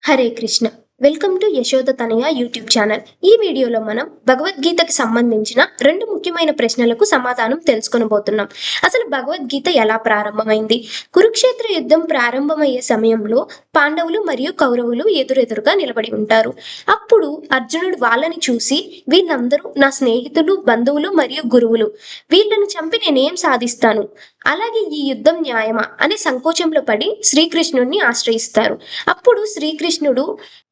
Hare Krishna. Welcome to Yashoda Tanaya YouTube channel. ఈ వీడియోలో మనం భగవద్గీతకి సంబంధించిన రెండు ముఖ్యమైన ప్రశ్నలకు సమాధానం తెలుసుకొనబోతున్నాం. అసలు భగవద్గీత ఎలా ప్రారంభమైంది? కురుక్షేత్ర యుద్ధం ప్రారంభమయ్యే సమయంలో పాండవులు మరియు కౌరవులు ఎదురెదురుగా నిలబడి ఉంటారు. అప్పుడు అర్జునుడు వాళ్ళని చూసి, వీళ్ళందరూ నా స్నేహితులు, బంధువులు మరియు గురువులు. వీళ్ళను చంపి నేనేం సాధిస్తాను? అలాగే ఈ యుద్ధం న్యాయమా అనే సంకోచంలో పడి శ్రీకృష్ణుడిని ఆశ్రయిస్తారు. అప్పుడు శ్రీకృష్ణుడు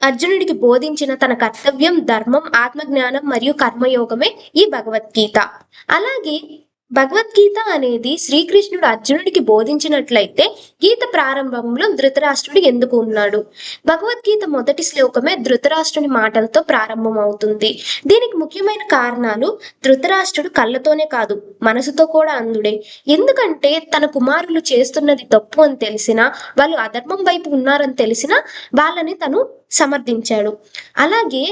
అర్జునుడికి బోధించిన తన కర్తవ్యం, ధర్మం, ఆత్మజ్ఞానం మరియు కర్మయోగమే ఈ భగవద్గీత. అలాగే భగవద్గీత అనేది శ్రీకృష్ణుడు అర్జునుడికి బోధించినట్లయితే గీత ప్రారంభంలో ధృతరాష్ట్రుడు ఎందుకు ఉన్నాడు? భగవద్గీత మొదటి శ్లోకమే ధృతరాష్ట్రుని మాటలతో ప్రారంభమవుతుంది. దీనికి ముఖ్యమైన కారణాలు, ధృతరాష్ట్రుడు కళ్ళతోనే కాదు మనసుతో కూడా అంధుడే. ఎందుకంటే తన కుమారులు చేస్తున్నది తప్పు అని తెలిసినా, వాళ్ళు అధర్మం వైపు ఉన్నారని తెలిసినా వాళ్ళని తను సమర్థించాడు. అలాగే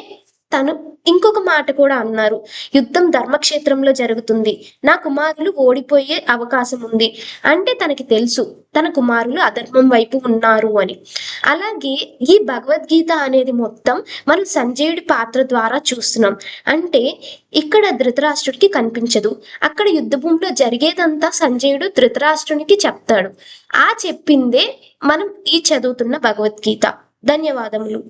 తను ఇంకొక మాట కూడా అన్నారు, యుద్ధం ధర్మక్షేత్రంలో జరుగుతుంది, నా కుమారులు ఓడిపోయే అవకాశం ఉంది. అంటే తనకి తెలుసు తన కుమారులు అధర్మం వైపు ఉన్నారు అని. అలాగే ఈ భగవద్గీత అనేది మొత్తం మనం సంజయుడి పాత్ర ద్వారా చూస్తున్నాం. అంటే ఇక్కడ ధృతరాష్ట్రుడికి కనిపించదు, అక్కడ యుద్ధ భూమిలో జరిగేదంతా సంజయుడు ధృతరాష్ట్రునికి చెప్తాడు. ఆ చెప్పిందే మనం ఈ చదువుతున్న భగవద్గీత. ధన్యవాదములు.